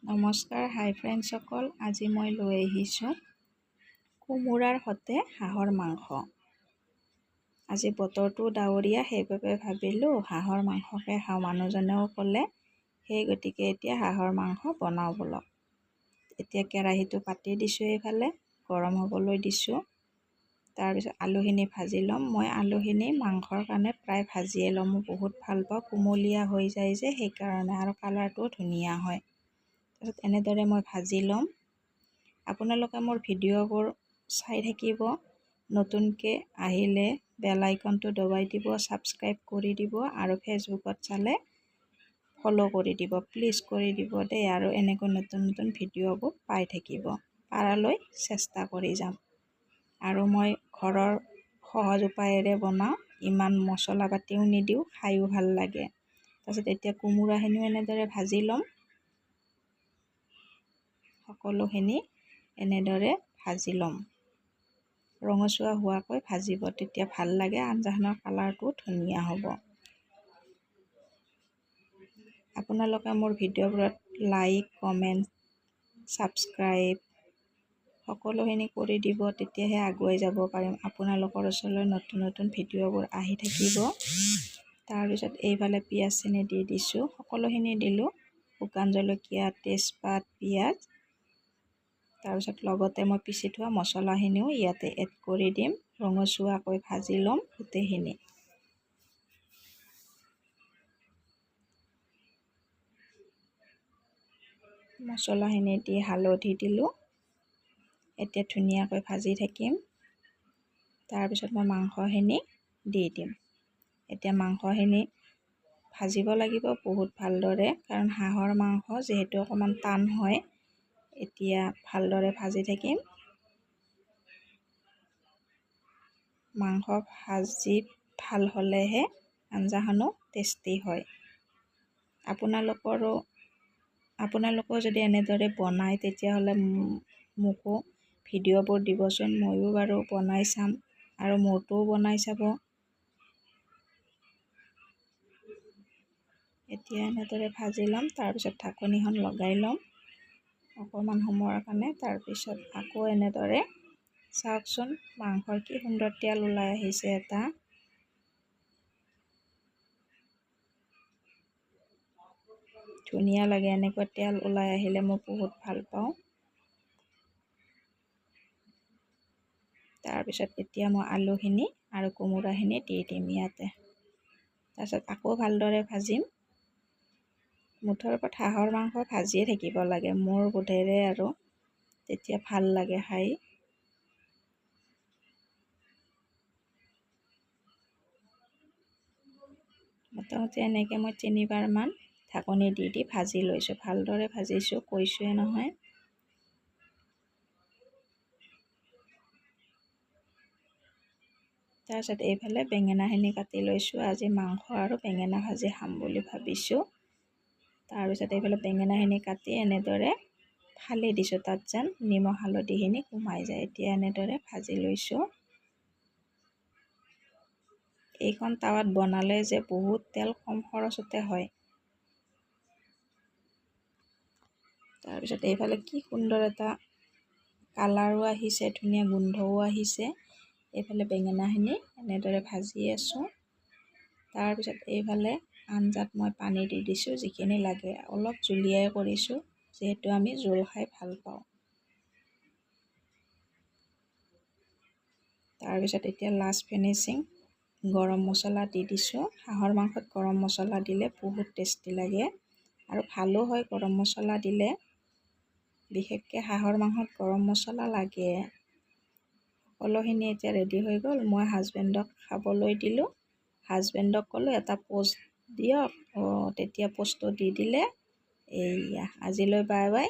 নমস্কাৰ হাই ফ্ৰেণ্ডসকল, আজি মই লৈ আহিছোঁ কোমোৰাৰ সৈতে হাঁহৰ মাংস। আজি বতৰটো ডাৱৰীয়া, সেইবাবে ভাবিলোঁ হাঁহৰ মাংসকে খাওঁ। মানুহজনেও ক'লে, সেই গতিকে এতিয়া হাঁহৰ মাংস বনাওঁ বলক। এতিয়া কেৰাহীটো পাতি দিছোঁ, এইফালে গৰম হ'বলৈ দিছোঁ। তাৰপিছত আলুখিনি ভাজি ল'ম। মই আলুখিনি মাংসৰ কাৰণে প্ৰায় ভাজিয়ে ল'ম। মই বহুত ভাল পাওঁ, কুমলীয়া হৈ যায় যে, সেইকাৰণে, আৰু কালাৰটোও ধুনীয়া হয়। তাৰপিছত এনেদৰে মই ভাজি ল'ম। আপোনালোকে মোৰ ভিডিঅ'বোৰ চাই থাকিব। নতুনকৈ আহিলে বেল আইকনটো দবাই দিব, ছাবস্ক্ৰাইব কৰি দিব, আৰু ফেচবুকত চালে ফ'ল' কৰি দিব, প্লিজ কৰি দিব দেই। আৰু এনেকৈ নতুন নতুন ভিডিঅ'বোৰ পাই থাকিব। পাৰালৈ চেষ্টা কৰি যাম। আৰু মই ঘৰৰ সহজ উপায়েৰে বনাওঁ, ইমান মছলা পাতিও নিদিওঁ, খায়ো ভাল লাগে। তাৰপিছত এতিয়া কোমোৰাখিনিও এনেদৰে ভাজি ল'ম। সকলোখিনি এনেদৰে ভাজি ল'ম। ৰঙচুৱা হোৱাকৈ ভাজিব, তেতিয়া ভাল লাগে, আঞ্জাখনৰ কালাৰটো ধুনীয়া হ'ব। আপোনালোকে মোৰ ভিডিঅ'বোৰত লাইক, কমেণ্ট, ছাবস্ক্ৰাইব সকলোখিনি কৰি দিব, তেতিয়াহে আগুৱাই যাব পাৰিম। আপোনালোকৰ ওচৰলৈ নতুন নতুন ভিডিঅ'বোৰ আহি থাকিব। তাৰপিছত এইফালে পিঁয়াজখিনি দি দিছোঁ, সকলোখিনি দিলোঁ, শুকান জলকীয়া, তেজপাত, পিঁয়াজ। তাৰপিছত লগতে মই পিচি থোৱা মছলাখিনিও ইয়াতে এড কৰি দিম। ৰঙচুৱাকৈ ভাজি ল'ম গোটেইখিনি। মছলাখিনি দি হালধি দিলোঁ। এতিয়া ধুনীয়াকৈ ভাজি থাকিম। তাৰপিছত মই মাংসখিনি দি দিম। এতিয়া মাংসখিনি ভাজিব লাগিব বহুত ভালদৰে, কাৰণ হাঁহৰ মাংস যিহেতু অকণমান টান হয়। এতিয়া ভালদৰে ভাজি থাকিম। মাংস ভাজি ভাল হ'লেহে আঞ্জাখনো টেষ্টি হয়। আপোনালোকেও যদি এনেদৰে বনায়, তেতিয়াহ'লে মোকো ভিডিঅ'বোৰ দিবচোন। ময়ো বাৰু বনাই চাম, আৰু মোৰটোও বনাই চাব। এতিয়া এনেদৰে ভাজি ল'ম। তাৰপিছত ঢাকনিখন লগাই ল'ম অকণমান সময়ৰ কাৰণে। তাৰপিছত আকৌ এনেদৰে চাওকচোন, মাংসৰ কি সুন্দৰ তেল ওলাই আহিছে এটা। ধুনীয়া লাগে, এনেকুৱা তেল ওলাই আহিলে মই বহুত ভাল পাওঁ। তাৰপিছত এতিয়া মই আলুখিনি আৰু কোমোৰাখিনি দি দিম ইয়াতে। তাৰপিছত আকৌ ভালদৰে ভাজিম। মুঠৰ ওপৰত হাঁহৰ মাংস ভাজিয়ে থাকিব লাগে, মোৰ বোধেৰে, আৰু তেতিয়া ভাল লাগে খাই। মোটামুটি এনেকৈ মই 3বাৰমান ঢাকনি দি দি ভাজি লৈছোঁ। ভালদৰে ভাজিছোঁ, কৈছোঁৱে নহয়। তাৰপিছত এইফালে বেঙেনাখিনি কাটি লৈছোঁ। আজি মাংস আৰু বেঙেনা ভাজি খাম বুলি ভাবিছোঁ। তাৰপিছত এইফালে বেঙেনাখিনি কাটি এনেদৰে ফালি দিছোঁ, তাত যেন নিমখ হালধিখিনি সোমাই যায়। এতিয়া এনেদৰে ভাজি লৈছোঁ। এইখন টাৱাত বনালে যে বহুত তেল কম খৰচতে হয়। তাৰপিছত এইফালে কি সুন্দৰ এটা কালাৰো আহিছে, ধুনীয়া গোন্ধও আহিছে। এইফালে বেঙেনাখিনি এনেদৰে ভাজি আছোঁ। তাৰপিছত এইফালে আঞ্জাত মই পানী দি দিছোঁ, যিখিনি লাগে। অলপ জুলীয়াই কৰিছোঁ, যিহেতু আমি জোল খাই ভাল পাওঁ। তাৰপিছত এতিয়া লাষ্ট ফিনিচিং গৰম মছলা দি দিছোঁ। হাঁহৰ মাংসত গৰম মছলা দিলে বহুত টেষ্টি লাগে, আৰু ভালো হয় গৰম মছলা দিলে। বিশেষকৈ হাঁহৰ মাংসত গৰম মছলা লাগে। সকলোখিনি এতিয়া ৰেডি হৈ গ'ল। মই হাজবেণ্ডক খাবলৈ দিলোঁ। হাজবেণ্ডক ক'লোঁ এটা প'ষ্ট দিয়ক, তেতিয়া প'ষ্টটো দি দিলে। এইয়া, আজিলৈ বাই বাই।